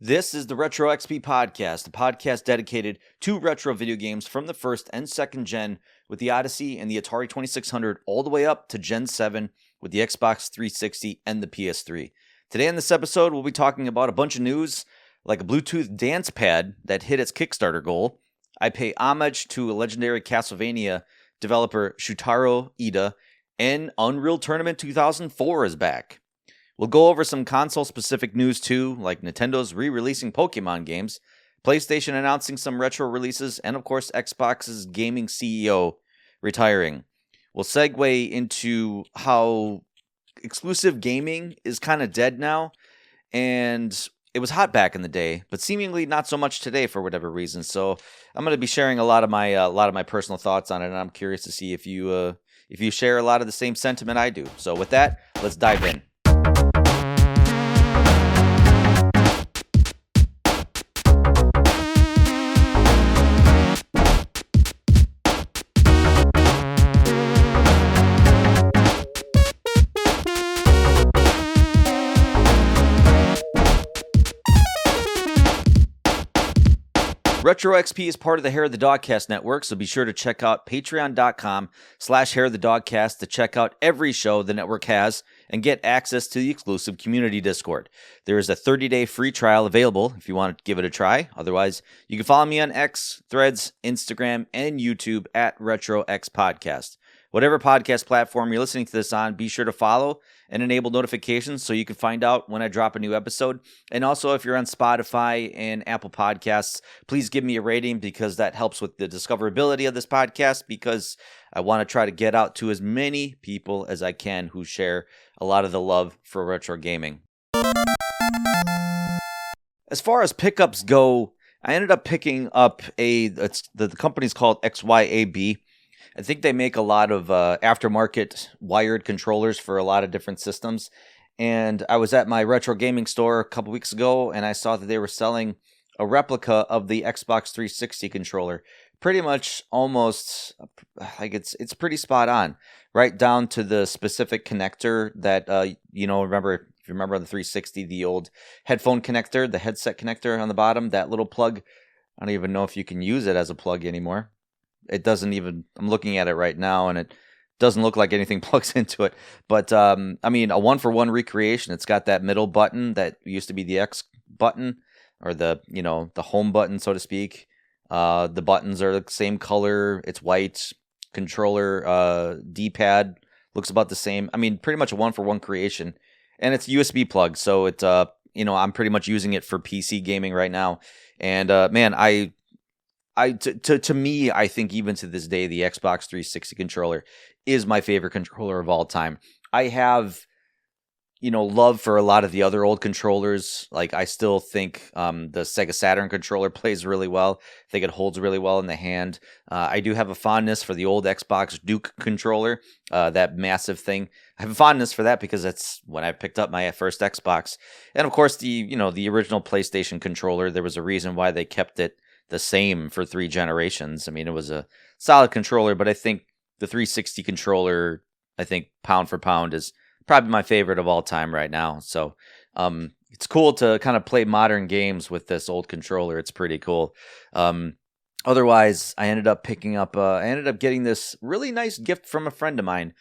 This is the Retro XP Podcast, a podcast dedicated to retro video games from the first and second gen with the Odyssey and the Atari 2600 all the way up to Gen 7 with the Xbox 360 and the PS3. Today in this episode, we'll be talking about a bunch of news like a Bluetooth dance pad that hit its Kickstarter goal. I pay homage to a legendary Castlevania developer Shutaro Iira, and Unreal Tournament 2004 is back. We'll go over some console-specific news too, like Nintendo's re-releasing Pokemon games, PlayStation announcing some retro releases, and of course Xbox's gaming CEO retiring. We'll segue into how exclusive gaming is kind of dead now, and it was hot back in the day, but seemingly not so much today for whatever reason. So I'm going to be sharing a lot of my personal thoughts on it, and I'm curious to see if you share a lot of the same sentiment I do. So with that, let's dive in. Retro XP is part of the Hair of the Dogcast network, so be sure to check out patreon.com/Hair of the Dogcast to check out every show the network has and get access to the exclusive community Discord. There is a 30-day free trial available if you want to give it a try. Otherwise, you can follow me on X, Threads, Instagram, and YouTube at RetroXPodcast. Whatever podcast platform you're listening to this on, be sure to follow and enable notifications so you can find out when I drop a new episode. And also, if you're on Spotify and Apple Podcasts, please give me a rating because that helps with the discoverability of this podcast, because I want to try to get out to as many people as I can who share a lot of the love for retro gaming. As far as pickups go, I ended up picking up the company's called XYAB. I think they make a lot of aftermarket wired controllers for a lot of different systems. And I was at my retro gaming store a couple weeks ago, and I saw that they were selling a replica of the Xbox 360 controller. Pretty much almost, like it's pretty spot on, right down to the specific connector that, if you remember on the 360, the old headphone connector, the headset connector on the bottom, that little plug. I don't even know if you can use it as a plug anymore. It doesn't even, I'm looking at it right now, and it doesn't look like anything plugs into it. But, a one-for-one recreation. It's got that middle button that used to be the X button, or the home button, so to speak. The buttons are the same color. It's white. Controller, D-pad looks about the same. Pretty much a one-for-one creation. And it's USB plug, so it's, I'm pretty much using it for PC gaming right now. And, to me, I think even to this day, the Xbox 360 controller is my favorite controller of all time. I have, love for a lot of the other old controllers. Like, I still think the Sega Saturn controller plays really well. I think it holds really well in the hand. I do have a fondness for the old Xbox Duke controller, that massive thing. I have a fondness for that because that's when I picked up my first Xbox. And of course, the original PlayStation controller, there was a reason why they kept it the same for 3 generations. It was a solid controller, but I think the 360 controller, pound for pound, is probably my favorite of all time right now. So it's cool to kind of play modern games with this old controller. It's pretty cool. Otherwise, I ended up getting this really nice gift from a friend of mine,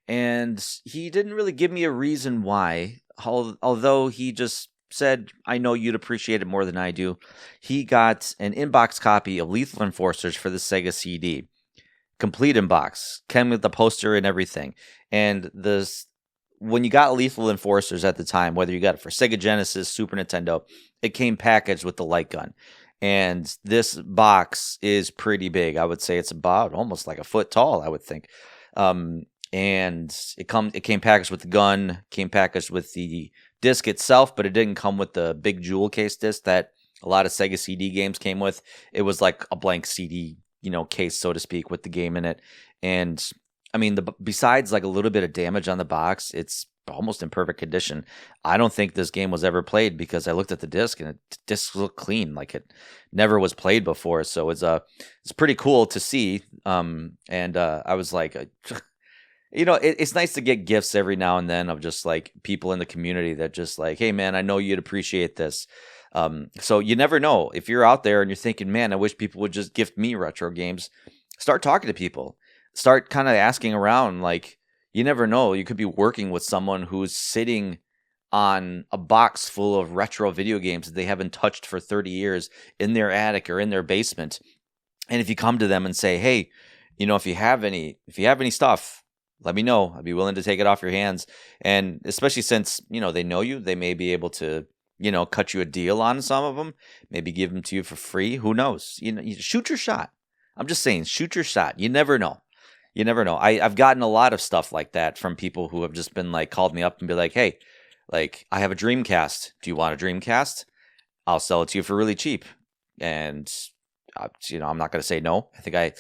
and he didn't really give me a reason why, although he just said, I know you'd appreciate it more than I do. He got an inbox copy of Lethal Enforcers for the Sega CD. Complete inbox. Came with the poster and everything. And when you got Lethal Enforcers at the time, whether you got it for Sega Genesis, Super Nintendo, it came packaged with the light gun. And this box is pretty big. I would say it's about almost like a foot tall, I would think. And it came packaged with the gun, came packaged with the disc itself, but it didn't come with the big jewel case disc that a lot of Sega CD games came with. It was like a blank CD, case, so to speak, with the game in it. And besides like a little bit of damage on the box, it's almost in perfect condition. I don't think this game was ever played because I looked at the disc and the disc looked clean, like it never was played before. So it's pretty cool to see. I was like, it's nice to get gifts every now and then of just like people in the community that just like, hey man, I know you'd appreciate this. So you never know. If you're out there and you're thinking, man, I wish people would just gift me retro games, start talking to people. Start kind of asking around. Like, you never know. You could be working with someone who's sitting on a box full of retro video games that they haven't touched for 30 years in their attic or in their basement. And if you come to them and say, hey, if you have any stuff, let me know. I'd be willing to take it off your hands. And especially since, they know you, they may be able to, cut you a deal on some of them, maybe give them to you for free. Who knows? You shoot your shot. I'm just saying, shoot your shot. You never know. You never know. I've gotten a lot of stuff like that from people who have just been like, called me up and be like, hey, like, I have a Dreamcast. Do you want a Dreamcast? I'll sell it to you for really cheap. And, I'm not going to say no. I think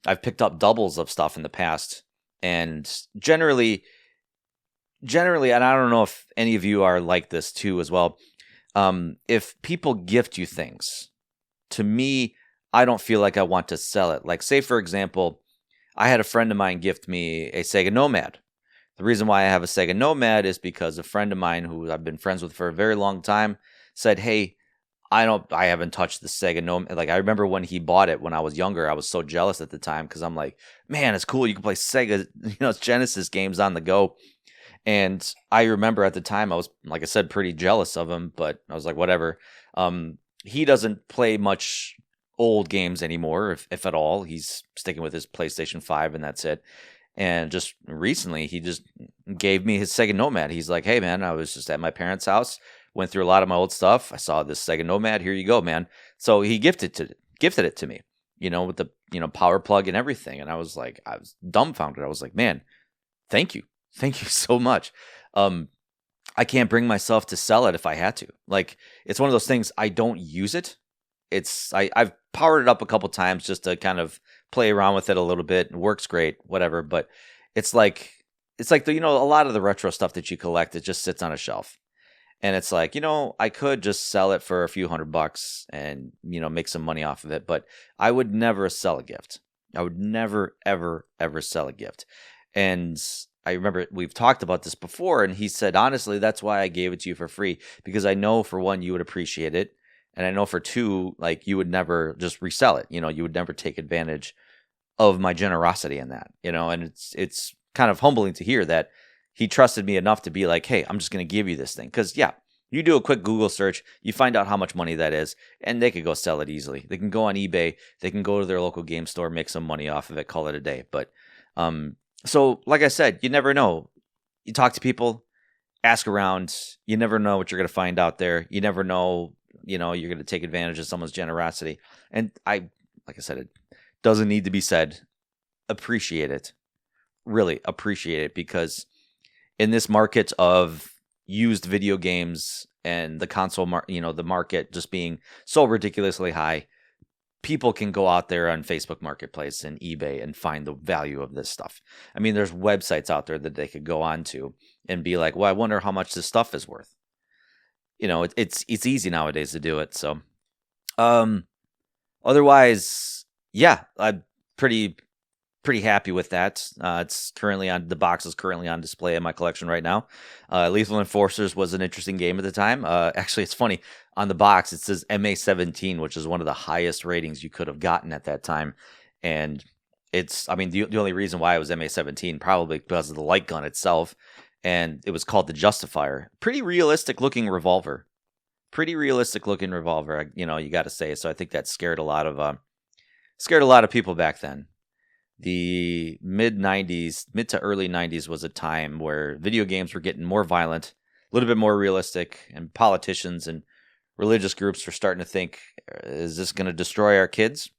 I've picked up doubles of stuff in the past. And generally, and I don't know if any of you are like this too as well, if people gift you things, to me, I don't feel like I want to sell it. Like, say, for example, I had a friend of mine gift me a Sega Nomad. The reason why I have a Sega Nomad is because a friend of mine who I've been friends with for a very long time said, hey, I haven't touched the Sega Nomad. Like, I remember when he bought it when I was younger, I was so jealous at the time because I'm like, man, it's cool. You can play Sega, Genesis games on the go. And I remember at the time I was, like I said, pretty jealous of him, but I was like, whatever. He doesn't play much old games anymore, if at all. He's sticking with his PlayStation 5 and that's it. And just recently, he just gave me his Sega Nomad. He's like, hey, man, I was just at my parents' house, went through a lot of my old stuff. I saw this Sega Nomad. Here you go, man. So he gifted it to me, with the, power plug and everything. And I was dumbfounded. I was like, man, thank you. Thank you so much. I can't bring myself to sell it if I had to. Like, it's one of those things, I don't use it. I've powered it up a couple times just to kind of play around with it a little bit. It works great, whatever. But it's like a lot of the retro stuff that you collect, it just sits on a shelf. And it's like, I could just sell it for a few $100 and, make some money off of it. But I would never sell a gift. I would never, ever, ever sell a gift. And I remember we've talked about this before. And he said, honestly, that's why I gave it to you for free. Because I know, for one, you would appreciate it. And I know, for two, like, you would never just resell it. You would never take advantage of my generosity in that, and it's kind of humbling to hear that he trusted me enough to be like, hey, I'm just going to give you this thing. Because, yeah, you do a quick Google search, you find out how much money that is, and they could go sell it easily. They can go on eBay, they can go to their local game store, make some money off of it, call it a day. But so, like I said, you never know. You talk to people, ask around. You never know what you're going to find out there. You never know, you're going to take advantage of someone's generosity. And like I said, it doesn't need to be said. Appreciate it. Really appreciate it, because in this market of used video games and the console, the market just being so ridiculously high, people can go out there on Facebook Marketplace and eBay and find the value of this stuff. I mean, there's websites out there that they could go on to and be like, well, I wonder how much this stuff is worth. It's easy nowadays to do it. So, otherwise, yeah, I'm pretty happy with that. It's currently the box is currently on display in my collection right now. Lethal Enforcers was an interesting game at the time. Actually, it's funny, on the box it says MA-17, which is one of the highest ratings you could have gotten at that time. And the only reason why it was MA-17 probably because of the light gun itself. And it was called the Justifier. Pretty realistic looking revolver. You got to say. So I think that scared a lot of people back then. The mid to early 90s was a time where video games were getting more violent, a little bit more realistic, and politicians and religious groups were starting to think, is this going to destroy our kids?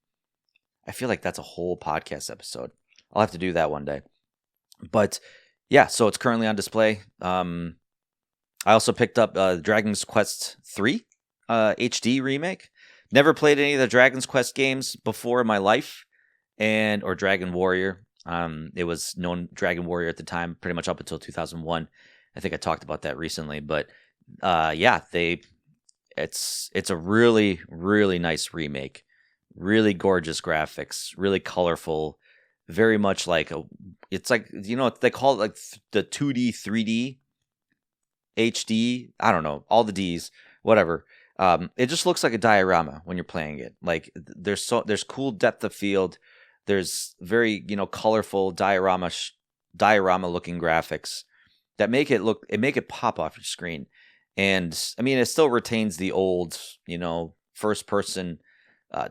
I feel like that's a whole podcast episode. I'll have to do that one day. But yeah, so it's currently on display. I also picked up Dragon's Quest 3 HD remake. Never played any of the Dragon's Quest games before in my life, or Dragon Warrior. It was known Dragon Warrior at the time, pretty much up until 2001. I think I talked about that recently, but yeah, it's a really, really nice remake. Really gorgeous graphics, really colorful, very much like it's like, they call it like the 2D, 3D, HD. I don't know, all the Ds, whatever. It just looks like a diorama when you're playing it. Like there's cool depth of field. There's very colorful diorama looking graphics that make it pop off your screen. And I mean, it still retains the old first person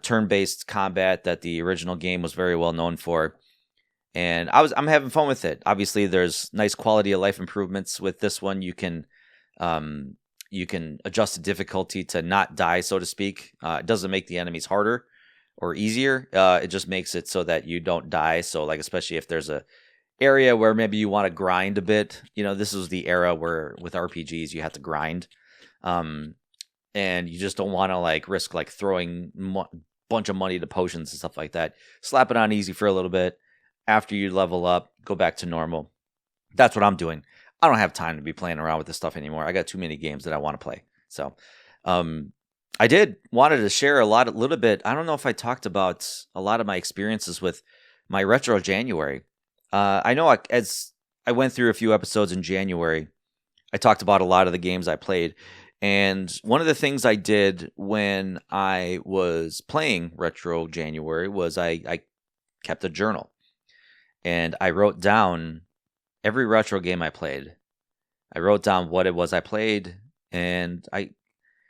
turn based combat that the original game was very well known for. And I'm having fun with it. Obviously, there's nice quality of life improvements with this one. You can adjust the difficulty to not die, so to speak. It doesn't make the enemies harder or easier. It just makes it so that you don't die. So, like, especially if there's a area where maybe you want to grind a bit. This was the era where with RPGs you have to grind, and you just don't want to like risk like throwing bunch of money to potions and stuff like that. Slap it on easy for a little bit. After you level up, go back to normal. That's what I'm doing. I don't have time to be playing around with this stuff anymore. I got too many games that I want to play. So, I wanted to share a little bit. I don't know if I talked about a lot of my experiences with my retro January. I know as I went through a few episodes in January, I talked about a lot of the games I played. And one of the things I did when I was playing retro January was I kept a journal. And I wrote down every retro game I played. I wrote down what it was I played. And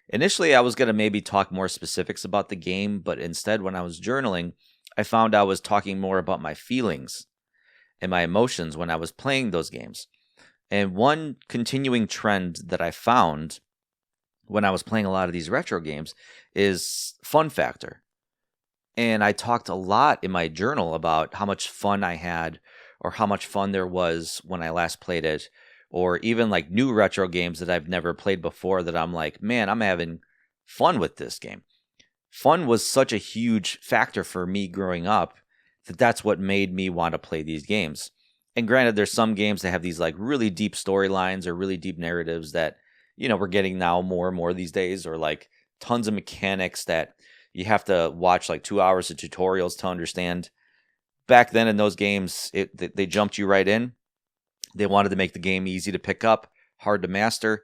initially I was going to maybe talk more specifics about the game. But instead, when I was journaling, I found I was talking more about my feelings and my emotions when I was playing those games. And one continuing trend that I found when I was playing a lot of these retro games is fun factor. And I talked a lot in my journal about how much fun I had or how much fun there was when I last played it, or even like new retro games that I've never played before that I'm like, man, I'm having fun with this game. Fun was such a huge factor for me growing up that's what made me want to play these games. And granted, there's some games that have these like really deep storylines or really deep narratives that, we're getting now more and more these days, or like tons of mechanics that you have to watch like 2 hours of tutorials to understand. Back then in those games, they jumped you right in. They wanted to make the game easy to pick up, hard to master,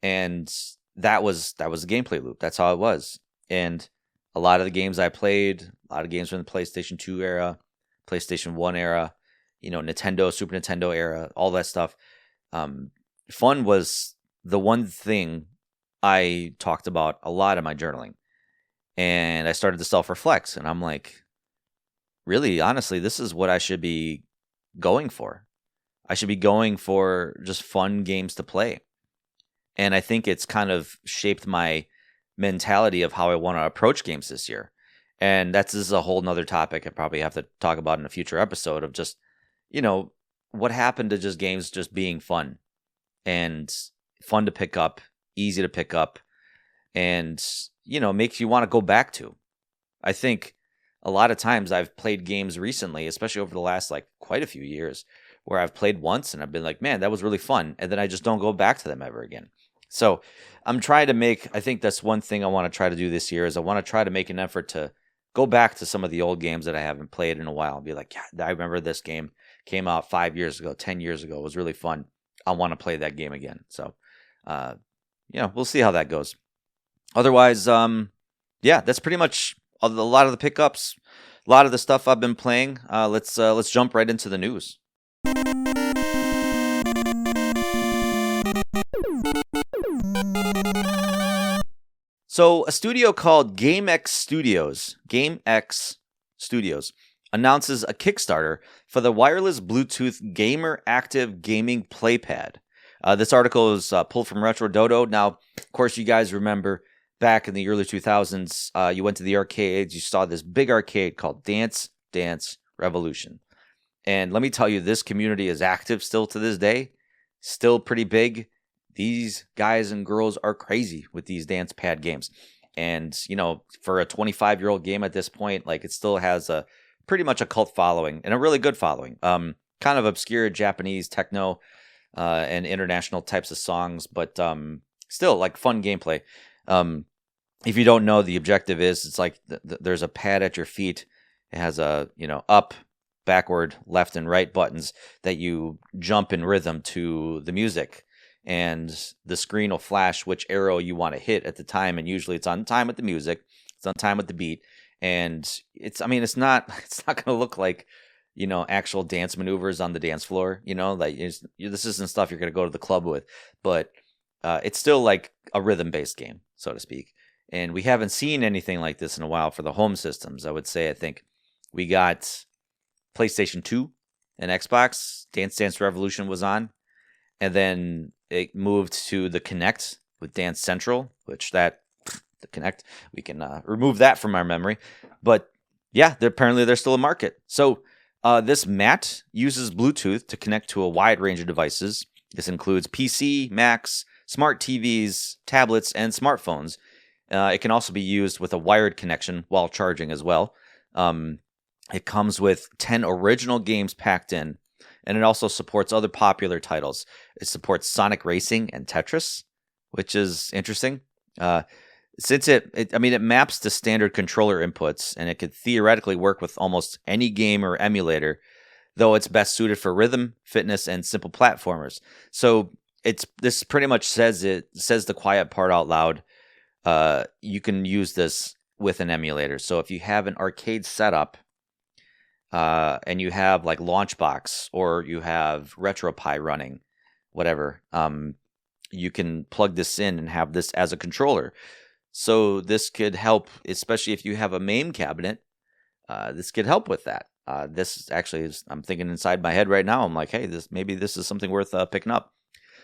and that was the gameplay loop. That's how it was. And a lot of the games I played, a lot of games from the PlayStation 2 era, PlayStation 1 era, Nintendo, Super Nintendo era, all that stuff. Fun was the one thing I talked about a lot in my journaling. And I started to self-reflect, and I'm like, really, honestly, this is what I should be going for. I should be going for just fun games to play. And I think it's kind of shaped my mentality of how I want to approach games this year. And this is a whole nother topic I probably have to talk about in a future episode of just, what happened to just games just being fun and fun to pick up, easy to pick up, and makes you want to go back to. I think a lot of times I've played games recently, especially over the last like quite a few years, where I've played once and I've been like, man, that was really fun. And then I just don't go back to them ever again. So I'm trying to I think that's one thing I want to try to do this year is I want to try to make an effort to go back to some of the old games that I haven't played in a while and be like, yeah, I remember this game came out 5 years ago, 10 years ago. It was really fun. I want to play that game again. So, we'll see how that goes. Otherwise, that's pretty much a lot of the pickups, a lot of the stuff I've been playing. Let's jump right into the news. So, a studio called GameX Studios announces a Kickstarter for the wireless Bluetooth Gamer Active Gaming Playpad. This article is pulled from Retro Dodo. Now, of course, you guys remember back in the early 2000s, you went to the arcades, you saw this big arcade called Dance Dance Revolution. And let me tell you, this community is active still to this day, still pretty big. These guys and girls are crazy with these dance pad games. And, for a 25-year-old game at this point, like it still has pretty much a cult following and a really good following. Kind of obscure Japanese techno and international types of songs, but still like fun gameplay. If you don't know, the objective is it's like there's a pad at your feet. It has a up, backward, left, and right buttons that you jump in rhythm to the music. and the screen will flash which arrow you want to hit at the time, and usually it's on time with the music, it's on time with the beat, and it's it's not going to look like actual dance maneuvers on the dance floor, like this isn't stuff you're going to go to the club with, but it's still like a rhythm-based game, so to speak. And we haven't seen anything like this in a while for the home systems. I would say, I think we got PlayStation 2 and Xbox. Dance Dance Revolution was on. And then it moved to the Kinect with Dance Central, the Kinect, we can remove that from our memory. But yeah, apparently there's still a market. So this mat uses Bluetooth to connect to a wide range of devices. This includes PC, Macs, smart TVs, tablets, and smartphones. It can also be used with a wired connection while charging as well. It comes with 10 original games packed in, and it also supports other popular titles. It supports Sonic Racing and Tetris, which is interesting. Since it maps to standard controller inputs, and it could theoretically work with almost any game or emulator, though it's best suited for rhythm, fitness, and simple platformers. So this pretty much says the quiet part out loud. You can use this with an emulator. So if you have an arcade setup, and you have like Launchbox or you have RetroPie running, whatever, you can plug this in and have this as a controller. So this could help, especially if you have a MAME cabinet. This could help with that. This actually is, I'm thinking inside my head right now, I'm like, hey, maybe this is something worth picking up.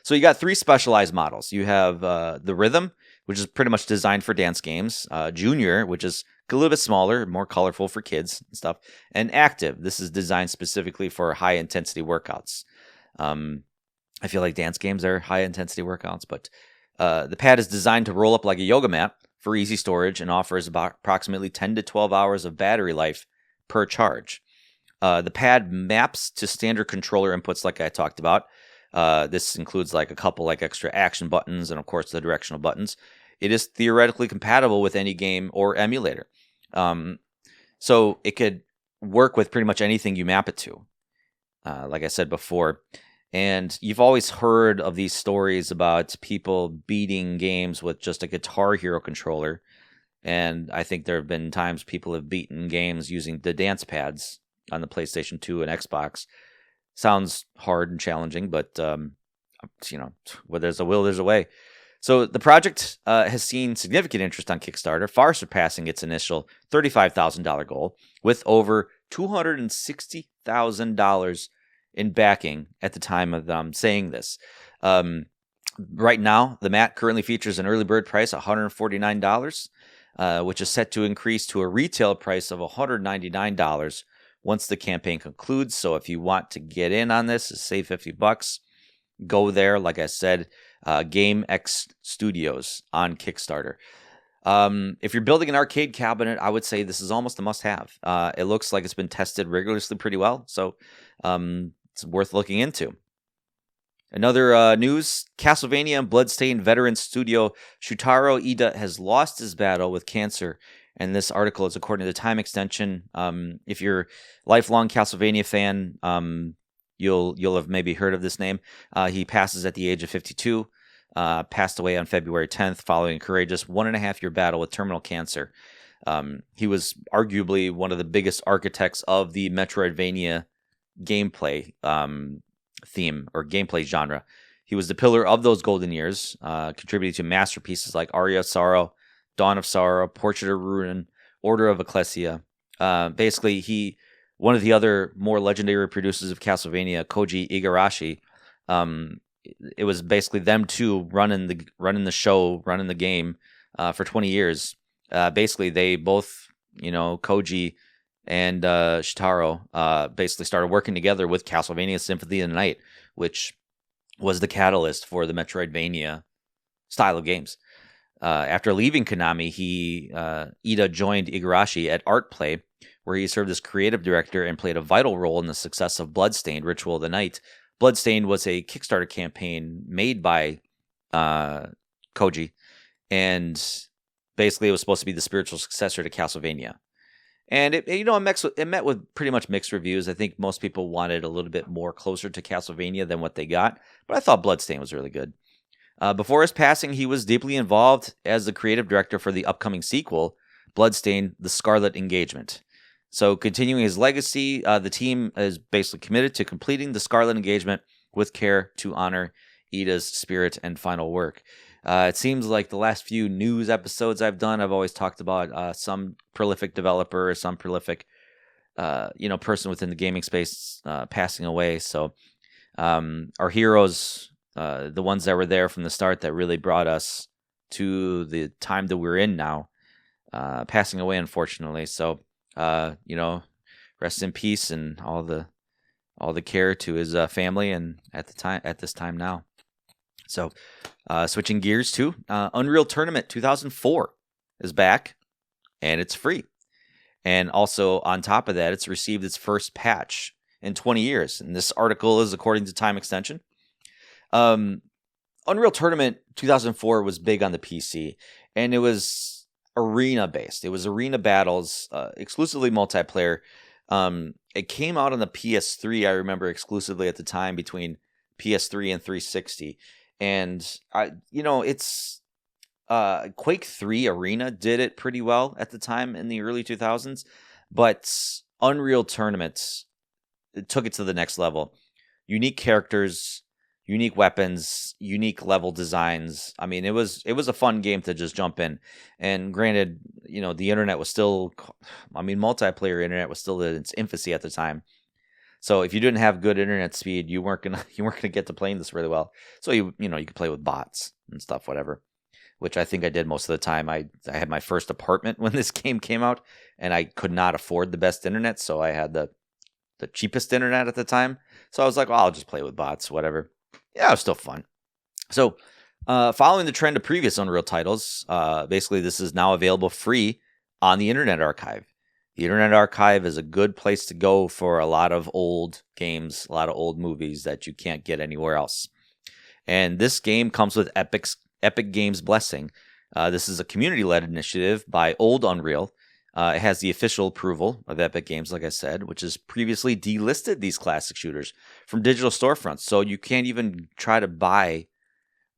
So you got 3 specialized models. You have the Rhythm, which is pretty much designed for dance games. Junior, which is a little bit smaller, more colorful for kids and stuff. And Active, this is designed specifically for high-intensity workouts. I feel like dance games are high-intensity workouts, but the pad is designed to roll up like a yoga mat for easy storage and offers about approximately 10 to 12 hours of battery life per charge. The pad maps to standard controller inputs like I talked about. This includes like a couple like extra action buttons and of course the directional buttons. It is theoretically compatible with any game or emulator. So it could work with pretty much anything you map it to, like I said before. And you've always heard of these stories about people beating games with just a Guitar Hero controller. And I think there have been times people have beaten games using the dance pads on the PlayStation 2 and Xbox. Sounds hard and challenging, but, where there's a will, there's a way. So the project has seen significant interest on Kickstarter, far surpassing its initial $35,000 goal, with over $260,000 in backing at the time of saying this. Right now, the mat currently features an early bird price of $149, which is set to increase to a retail price of $199 once the campaign concludes. So if you want to get in on this, save $50, go there. Like I said, Game X Studios on Kickstarter. If you're building an arcade cabinet, I would say this is almost a must-have. It looks like it's been tested rigorously pretty well, so it's worth looking into. Another news, Castlevania and Bloodstained veteran studio Shutaro Iira has lost his battle with cancer. And this article is according to the Time Extension. If you're a lifelong Castlevania fan, you'll have maybe heard of this name. He passes at the age of 52, passed away on February 10th following a courageous 1.5-year battle with terminal cancer. He was arguably one of the biggest architects of the Metroidvania gameplay theme or gameplay genre. He was the pillar of those golden years, contributing to masterpieces like Aria of Sorrow, Dawn of Sorrow, Portrait of Ruin, Order of Ecclesia. Basically, one of the other more legendary producers of Castlevania, Koji Igarashi, it was basically them two running the show, running the game for 20 years. Basically, they both, Koji and Shutaro, basically started working together with Castlevania Symphony of the Night, which was the catalyst for the Metroidvania style of games. After leaving Konami, Iida joined Igarashi at Artplay, where he served as creative director and played a vital role in the success of Bloodstained: Ritual of the Night. Bloodstained was a Kickstarter campaign made by Koji, and basically it was supposed to be the spiritual successor to Castlevania. And it met with pretty much mixed reviews. I think most people wanted a little bit more closer to Castlevania than what they got, but I thought Bloodstained was really good. Before his passing, he was deeply involved as the creative director for the upcoming sequel, Bloodstained: The Scarlet Engagement. So, continuing his legacy, the team is basically committed to completing the Scarlet Engagement with care to honor Iira's spirit and final work. It seems like the last few news episodes I've done, I've always talked about some prolific developer or some prolific, person within the gaming space passing away. So, our heroes, the ones that were there from the start that really brought us to the time that we're in now, passing away, unfortunately. So, rest in peace and all the care to his family and at this time now. So, switching gears to Unreal Tournament 2004 is back, and it's free. And also on top of that, it's received its first patch in 20 years. And this article is according to Time Extension. Unreal Tournament 2004 was big on the PC, and it was arena based. It was arena battles, exclusively multiplayer. It came out on the PS3, I remember, exclusively at the time, between PS3 and 360. And it's Quake 3 Arena did it pretty well at the time in the early 2000s, but Unreal Tournament, it took it to the next level. Unique characters, unique weapons, unique level designs. I mean, it was a fun game to just jump in. And granted, the internet was still, multiplayer internet was still in its infancy at the time. So if you didn't have good internet speed, you weren't gonna get to playing this really well. So you could play with bots and stuff, whatever. Which I think I did most of the time. I had my first apartment when this game came out, and I could not afford the best internet, so I had the cheapest internet at the time. So I was like, well, I'll just play with bots, whatever. Yeah, it was still fun. So following the trend of previous Unreal titles, basically this is now available free on the Internet Archive. The Internet Archive is a good place to go for a lot of old games, a lot of old movies that you can't get anywhere else. And this game comes with Epic Games' blessing. This is a community-led initiative by Old Unreal. It has the official approval of Epic Games, like I said, which has previously delisted these classic shooters from digital storefronts. So you can't even try to buy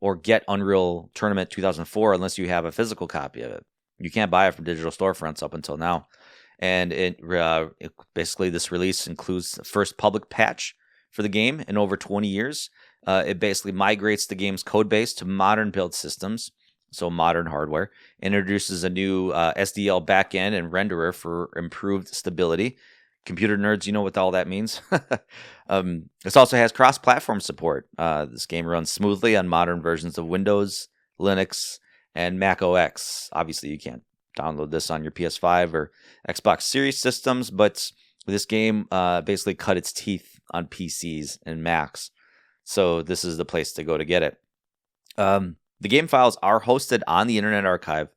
or get Unreal Tournament 2004 unless you have a physical copy of it. You can't buy it from digital storefronts up until now. And it basically, this release includes the first public patch for the game in over 20 years. It basically migrates the game's code base to modern build systems, so modern hardware, introduces a new SDL backend and renderer for improved stability. Computer nerds, you know what all that means. This also has cross-platform support. This game runs smoothly on modern versions of Windows, Linux, and Mac OS. Obviously, you can't download this on your PS5 or Xbox Series systems, but this game basically cut its teeth on PCs and Macs. So this is the place to go to get it. The game files are hosted on the Internet Archive.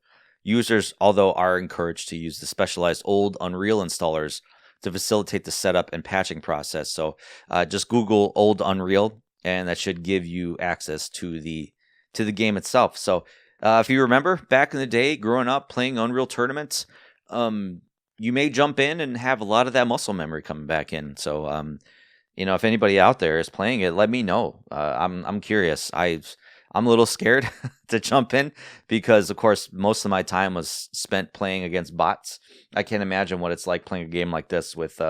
Users, although, are encouraged to use the specialized Old Unreal installers to facilitate the setup and patching process. So just Google Old Unreal, and that should give you access to the game itself. So if you remember back in the day, growing up playing Unreal Tournaments, you may jump in and have a lot of that muscle memory coming back in. So if anybody out there is playing it, let me know. I'm curious. I'm a little scared to jump in because, of course, most of my time was spent playing against bots. I can't imagine what it's like playing a game like this with,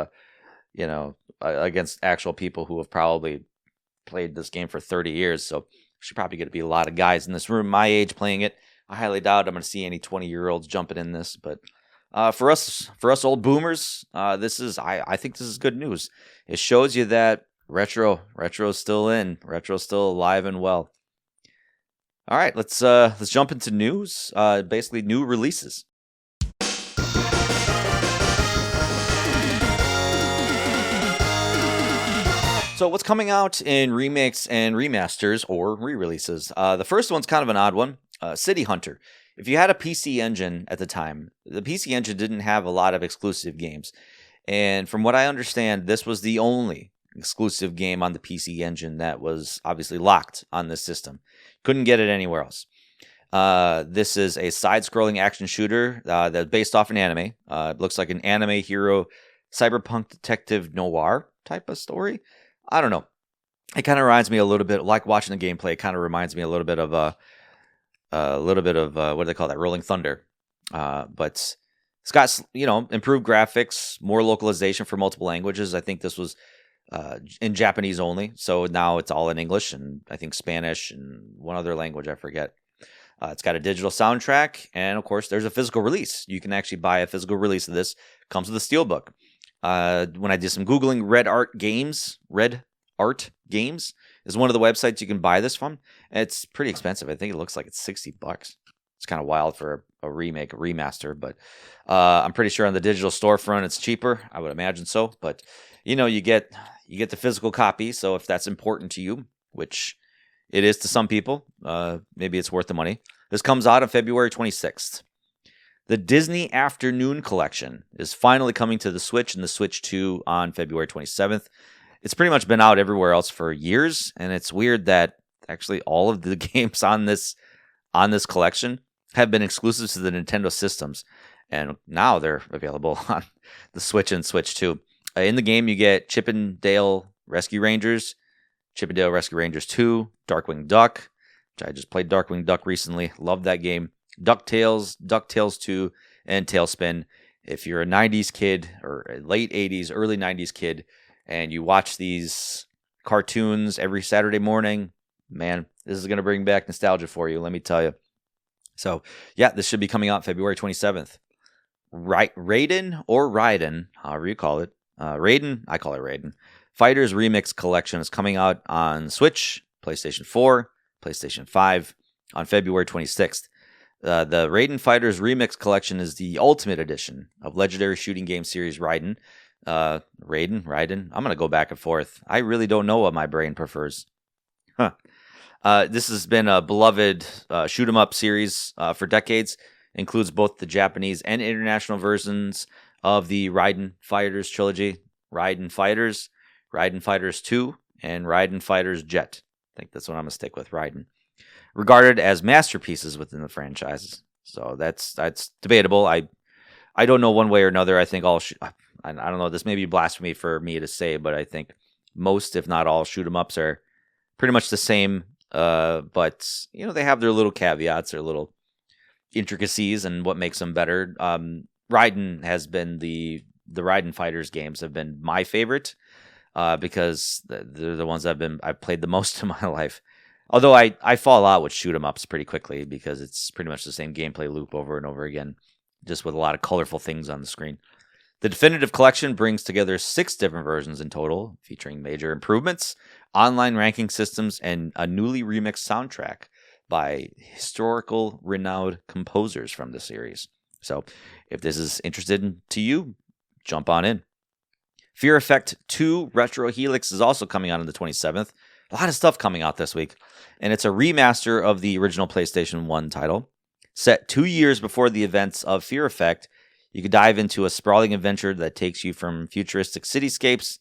against actual people who have probably played this game for 30 years. So there's probably going to be a lot of guys in this room my age playing it. I highly doubt I'm going to see any 20-year-olds jumping in this. But for us old boomers, I think this is good news. It shows you that retro's still in. Retro's still alive and well. All right, let's jump into news. Basically, new releases. So, what's coming out in remakes and remasters or re-releases? The first one's kind of an odd one. City Hunter. If you had a PC Engine at the time, the PC Engine didn't have a lot of exclusive games, and from what I understand, this was the only exclusive game on the PC Engine that was obviously locked on this system. Couldn't get it anywhere else. This is a side-scrolling action shooter that's based off an anime. It looks like an anime hero, cyberpunk detective noir type of story. I don't know. it kind of reminds me a little bit, like watching the gameplay, it kind of reminds me a little bit of what do they call that? Rolling Thunder. But it's got, improved graphics, more localization for multiple languages. I think this was in Japanese only, so now it's all in English and I think Spanish and one other language I forget. It's got a digital soundtrack, and of course, there's a physical release. You can actually buy a physical release of this. Comes with a steelbook. When I did some Googling, Red Art Games is one of the websites you can buy this from. It's pretty expensive. I think it looks like it's $60. It's kind of wild for a remake, a remaster, but I'm pretty sure on the digital storefront it's cheaper. I would imagine so, but you get the physical copy. So if that's important to you, which it is to some people, maybe it's worth the money. This comes out on February 26th. The Disney Afternoon Collection is finally coming to the Switch and the Switch 2 on February 27th. It's pretty much been out everywhere else for years, and it's weird that actually all of the games on this collection have been exclusive to the Nintendo systems, and now they're available on the Switch and Switch 2. In the game, you get Chippendale Rescue Rangers, Chippendale Rescue Rangers 2, Darkwing Duck, which I just played Darkwing Duck recently. Love that game. DuckTales, DuckTales 2, and Tailspin. If you're a 90s kid or a late 80s, early 90s kid, and you watch these cartoons every Saturday morning, man, this is going to bring back nostalgia for you, let me tell you. So, yeah, this should be coming out February 27th. Raiden or Raiden, however you call it. Raiden, I call it Raiden. Fighters Remix Collection is coming out on Switch, PlayStation 4, PlayStation 5 on February 26th. The Raiden Fighters Remix Collection is the ultimate edition of legendary shooting game series Raiden. Raiden. I'm going to go back and forth. I really don't know what my brain prefers. This has been a beloved shoot 'em up series for decades. Includes both the Japanese and international versions of the Raiden Fighters trilogy. Raiden Fighters 2, and Raiden Fighters Jet. I think that's what I'm going to stick with, Raiden. Regarded as masterpieces within the franchises. So that's debatable. I don't know one way or another. I think I don't know, this may be blasphemy for me to say, but I think most, if not all, shoot 'em ups are pretty much the same. But they have their little caveats, their little intricacies, and what makes them better. Raiden has been the Raiden Fighters games have been my favorite because they're the ones I've played the most in my life. Although I fall out with shoot 'em ups pretty quickly because it's pretty much the same gameplay loop over and over again, just with a lot of colorful things on the screen. The Definitive Collection brings together 6 different versions in total, featuring major improvements, online ranking systems, and a newly remixed soundtrack by historical renowned composers from the series. So if this is interested to you, jump on in. Fear Effect 2 Retro Helix is also coming out on the 27th. A lot of stuff coming out this week. And it's a remaster of the original PlayStation 1 title. Set 2 years before the events of Fear Effect, you could dive into a sprawling adventure that takes you from futuristic cityscapes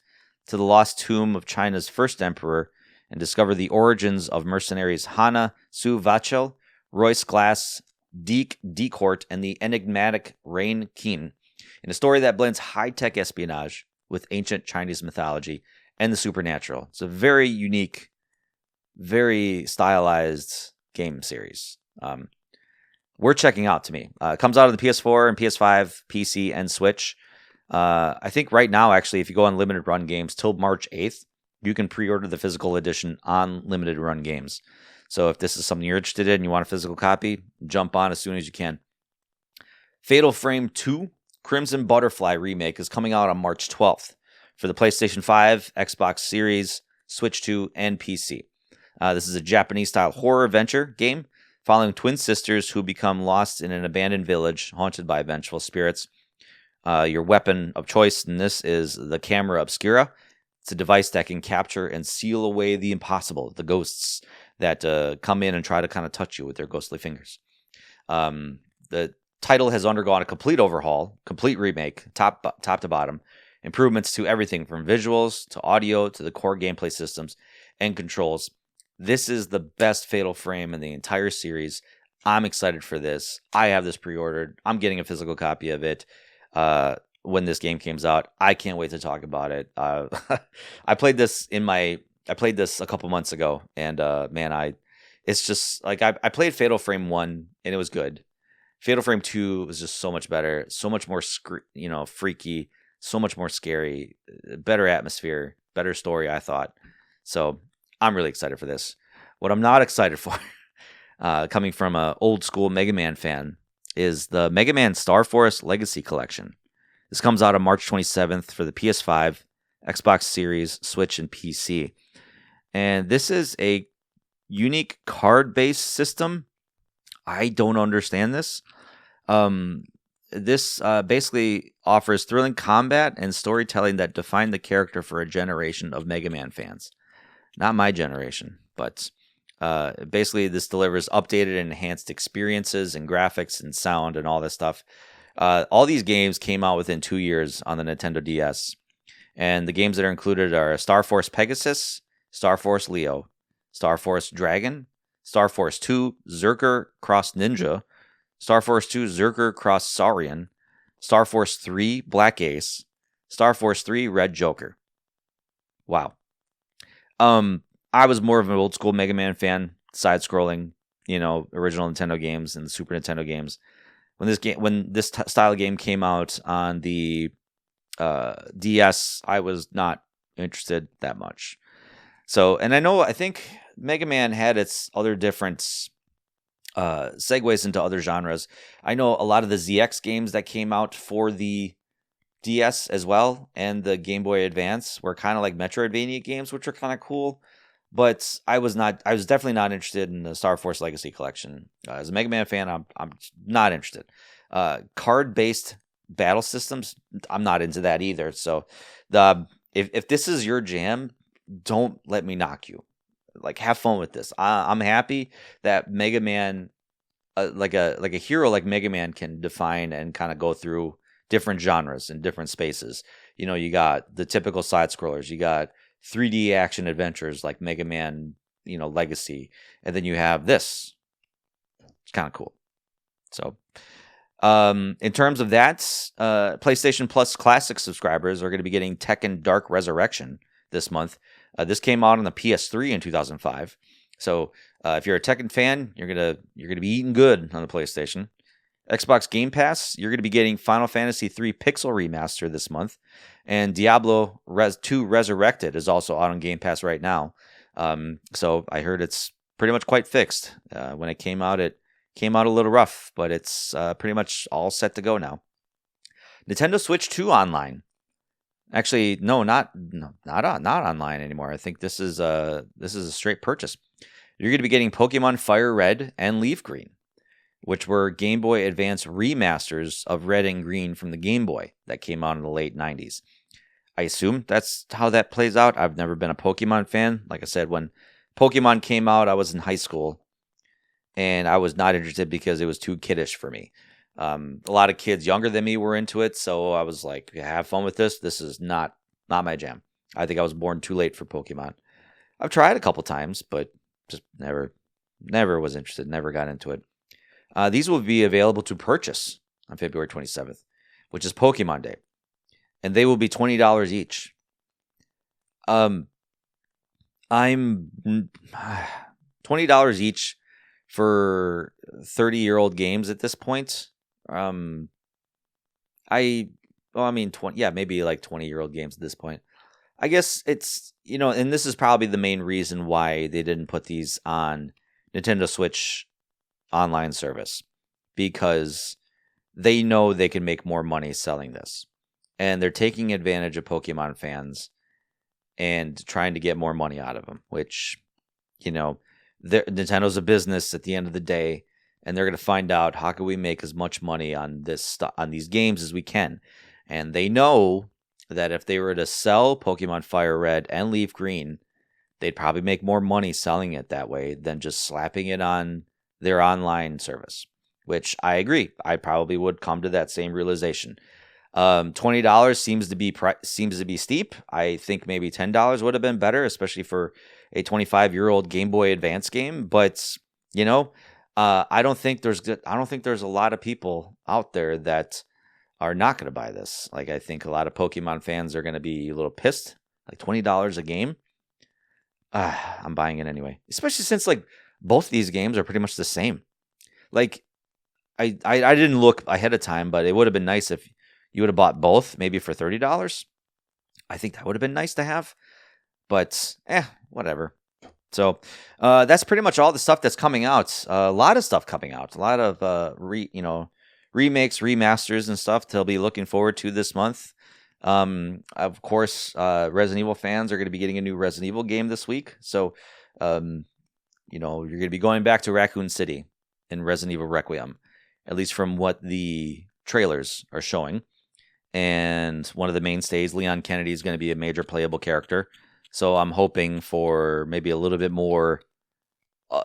to the lost tomb of China's first emperor and discover the origins of mercenaries Hana Su Vachel, Royce Glass, Deke Decourt, and the enigmatic Rain Keen, in a story that blends high-tech espionage with ancient Chinese mythology and the supernatural. It's a very unique, very stylized game series. Worth checking out to me. It comes out of the PS4 and PS5, PC, and Switch. I think right now, actually, if you go on Limited Run Games till March 8th, you can pre-order the physical edition on Limited Run Games. So if this is something you're interested in and you want a physical copy, jump on as soon as you can. Fatal Frame 2 Crimson Butterfly Remake is coming out on March 12th for the PlayStation 5, Xbox Series, Switch 2, and PC. This is a Japanese-style horror adventure game following twin sisters who become lost in an abandoned village haunted by vengeful spirits. Your weapon of choice in this is the Camera Obscura. It's a device that can capture and seal away the impossible, the ghosts that come in and try to kind of touch you with their ghostly fingers. The title has undergone a complete overhaul, complete remake, top to bottom, improvements to everything from visuals to audio to the core gameplay systems and controls. This is the best Fatal Frame in the entire series. I'm excited for this. I have this pre-ordered. I'm getting a physical copy of it when this game comes out. I can't wait to talk about it. I played this in my played this a couple months ago, and man, it's just like I played Fatal Frame 1 and it was good. Fatal Frame 2 was just so much better, so much more freaky, so much more scary, better atmosphere, better story, I thought. So I'm really excited for this. What I'm not excited for, coming from an old school Mega Man fan, is the Mega Man Star Force Legacy Collection. This comes out on March 27th for the PS5, Xbox Series, Switch, and PC. And this is a unique card-based system. I don't understand this. This basically offers thrilling combat and storytelling that define the character for a generation of Mega Man fans. Not my generation, but basically this delivers updated and enhanced experiences and graphics and sound and all this stuff. All these games came out within 2 years on the Nintendo DS. And the games that are included are Star Force Pegasus, Star Force Leo, Star Force Dragon, Star Force 2 Zerker Cross Ninja, Star Force 2 Zerker Cross Saurian, Star Force 3 Black Ace, Star Force 3 Red Joker. Wow. I was more of an old school Mega Man fan, side scrolling, original Nintendo games and the Super Nintendo games. When this style of game came out on the DS, I was not interested that much. So, and I think Mega Man had its other different segues into other genres. I know a lot of the ZX games that came out for the DS as well, and the Game Boy Advance were kind of like Metroidvania games, which are kind of cool. But I was definitely not interested in the Star Force Legacy Collection. As a Mega Man fan, I'm not interested. Card-based battle systems, I'm not into that either. So if this is your jam, don't let me knock you. Like, have fun with this. I'm happy that Mega Man, like a hero like Mega Man, can define and kind of go through different genres and different spaces. You got the typical side scrollers. You got 3D action adventures like Mega Man, Legacy, and then you have this. It's kind of cool. So, in terms of that, PlayStation Plus Classic subscribers are going to be getting Tekken Dark Resurrection this month. This came out on the PS3 in 2005. So, if you're a Tekken fan, you're gonna be eating good on the PlayStation. Xbox Game Pass, you're going to be getting Final Fantasy III Pixel Remaster this month. And Diablo 2 Resurrected is also out on Game Pass right now. So I heard it's pretty much quite fixed. When it came out a little rough, but it's pretty much all set to go now. Nintendo Switch 2 online. Actually, not online anymore. I think this is a straight purchase. You're going to be getting Pokemon Fire Red and Leaf Green, which were Game Boy Advance remasters of Red and Green from the Game Boy that came out in the late 90s. I assume that's how that plays out. I've never been a Pokemon fan. Like I said, when Pokemon came out, I was in high school, and I was not interested because it was too kiddish for me. A lot of kids younger than me were into it, so I was like, have fun with this. This is not my jam. I think I was born too late for Pokemon. I've tried a couple times, but just never was interested, never got into it. These will be available to purchase on February 27th, which is Pokemon Day. And they will be $20 each. I'm $20 each for 30-year-old games at this point. Maybe like 20-year-old games at this point. I guess it's, and this is probably the main reason why they didn't put these on Nintendo Switch online service, because they know they can make more money selling this, and they're taking advantage of Pokemon fans and trying to get more money out of them, which, Nintendo's a business at the end of the day, and they're going to find out, how can we make as much money on on these games as we can. And they know that if they were to sell Pokemon Fire Red and Leaf Green, they'd probably make more money selling it that way than just slapping it on their online service, which I agree. I probably would come to that same realization. $20 seems to be steep. I think maybe $10 would have been better, especially for a 25-year-old Game Boy Advance game. But I don't think there's a lot of people out there that are not going to buy this. Like, I think a lot of Pokemon fans are going to be a little pissed. Like, $20 a game. I'm buying it anyway. Especially since like both these games are pretty much the same. Like I didn't look ahead of time, but it would have been nice if you would have bought both, maybe for $30. I think that would have been nice to have. But whatever. So that's pretty much all the stuff that's coming out. A lot of stuff coming out. A lot of remakes, remasters, and stuff to be looking forward to this month. Of course, Resident Evil fans are going to be getting a new Resident Evil game this week. So, you're going to be going back to Raccoon City in Resident Evil Requiem, at least from what the trailers are showing. And one of the mainstays, Leon Kennedy, is going to be a major playable character. So I'm hoping for maybe a little bit more,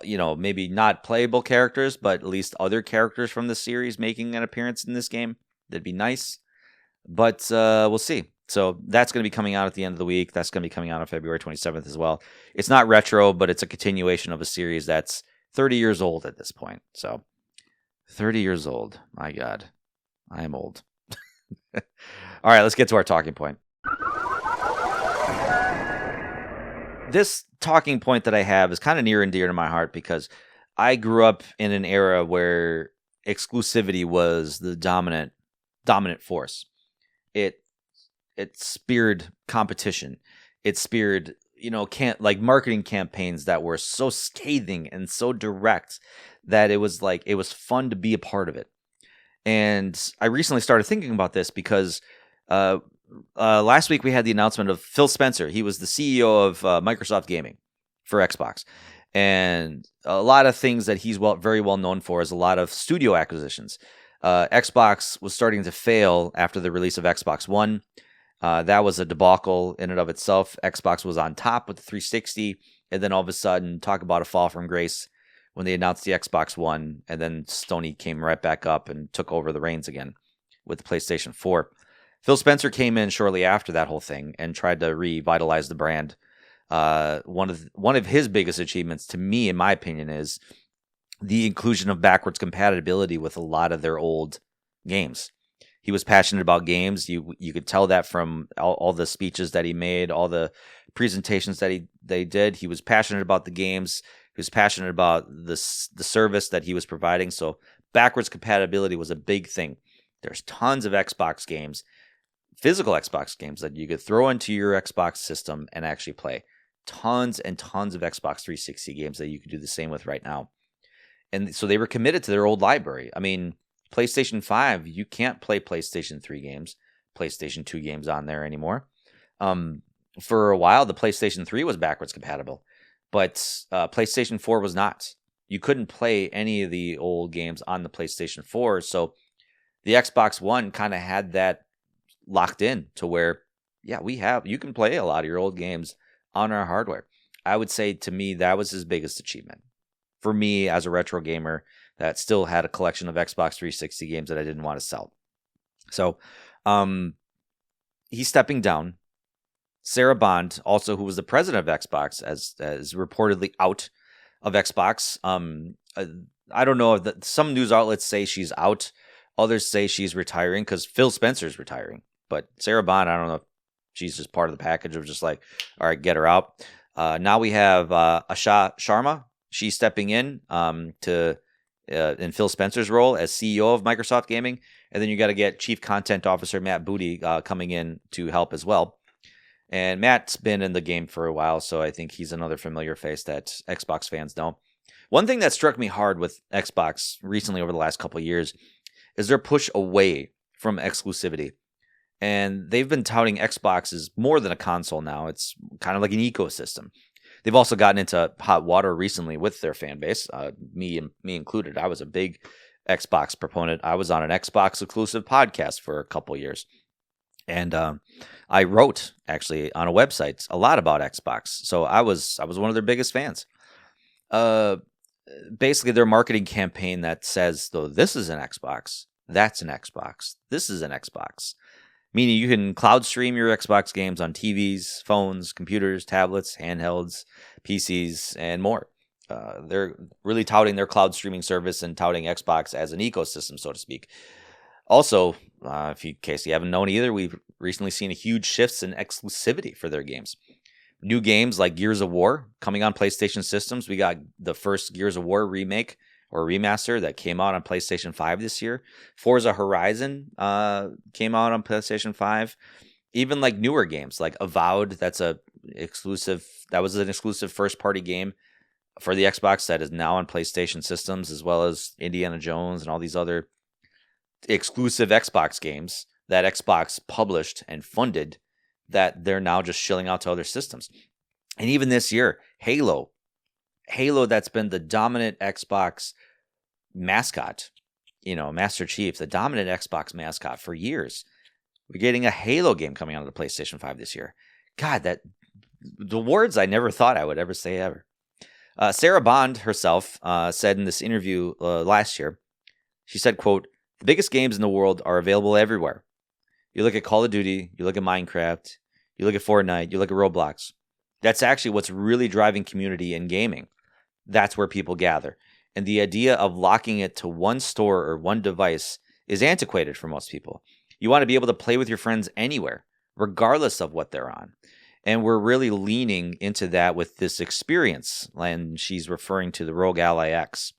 maybe not playable characters, but at least other characters from the series making an appearance in this game. That'd be nice. But we'll see. So that's going to be coming out at the end of the week. That's going to be coming out on February 27th as well. It's not retro, but it's a continuation of a series that's 30 years old at this point. So 30 years old. My God. I am old. All right, let's get to our talking point. This talking point that I have is kind of near and dear to my heart because I grew up in an era where exclusivity was the dominant force. It speared competition. It speared, marketing campaigns that were so scathing and so direct that it was fun to be a part of it. And I recently started thinking about this because last week we had the announcement of Phil Spencer. He was the CEO of Microsoft Gaming for Xbox. And a lot of things that he's very well known for is a lot of studio acquisitions. Xbox was starting to fail after the release of Xbox One. That was a debacle in and of itself. Xbox was on top with the 360. And then all of a sudden, talk about a fall from grace when they announced the Xbox One. And then Sony came right back up and took over the reins again with the PlayStation 4. Phil Spencer came in shortly after that whole thing and tried to revitalize the brand. One of his biggest achievements, to me, in my opinion, is the inclusion of backwards compatibility with a lot of their old games. He was passionate about games. You could tell that from all the speeches that he made, all the presentations that they did. He was passionate about the games. He was passionate about the service that he was providing. So backwards compatibility was a big thing. There's tons of Xbox games, physical Xbox games that you could throw into your Xbox system and actually play. Tons and tons of Xbox 360 games that you could do the same with right now. And so they were committed to their old library. I mean, PlayStation 5, you can't play PlayStation 3 games, PlayStation 2 games on there anymore. For a while, the PlayStation 3 was backwards compatible, but PlayStation 4 was not. You couldn't play any of the old games on the PlayStation 4. So the Xbox One kind of had that locked in to where, you can play a lot of your old games on our hardware. I would say, to me, that was his biggest achievement. For me, as a retro gamer that still had a collection of Xbox 360 games that I didn't want to sell. So he's stepping down. Sarah Bond, also who was the president of Xbox, as reportedly out of Xbox. I don't know if some news outlets say she's out. Others say she's retiring because Phil Spencer's retiring. But Sarah Bond, I don't know if she's just part of the package of just like, all right, get her out. Now we have Asha Sharma. She's stepping in in Phil Spencer's role as CEO of Microsoft Gaming. And then you got to get Chief Content Officer Matt Booty coming in to help as well. And Matt's been in the game for a while, so I think he's another familiar face that Xbox fans know. One thing that struck me hard with Xbox recently over the last couple of years is their push away from exclusivity. And they've been touting Xbox as more than a console now. It's kind of like an ecosystem. They've also gotten into hot water recently with their fan base, me included. I was a big Xbox proponent. I was on an Xbox exclusive podcast for a couple years. And I wrote, actually, on a website a lot about Xbox. So I was one of their biggest fans. Basically, their marketing campaign that says, though, this is an Xbox, that's an Xbox, this is an Xbox. Meaning you can cloud stream your Xbox games on TVs, phones, computers, tablets, handhelds, PCs, and more. They're really touting their cloud streaming service and touting Xbox as an ecosystem, so to speak. Also, in case you haven't known either, we've recently seen a huge shifts in exclusivity for their games. New games like Gears of War coming on PlayStation systems. We got the first Gears of War remake or remaster that came out on PlayStation 5 this year. Forza Horizon came out on PlayStation 5. Even like newer games like Avowed, that was an exclusive first-party game for the Xbox that is now on PlayStation systems, as well as Indiana Jones and all these other exclusive Xbox games that Xbox published and funded that they're now just shilling out to other systems. And even this year, Halo, that's been the dominant Xbox mascot, Master Chief, the dominant Xbox mascot for years. We're getting a Halo game coming out of the PlayStation 5 this year. God, the words I never thought I would ever say ever. Sarah Bond herself said in this interview last year, she said, quote, "The biggest games in the world are available everywhere. You look at Call of Duty, you look at Minecraft, you look at Fortnite, you look at Roblox. That's actually what's really driving community in gaming. That's where people gather. And the idea of locking it to one store or one device is antiquated for most people. You want to be able to play with your friends anywhere, regardless of what they're on. And we're really leaning into that with this experience." And she's referring to the Rogue Ally X,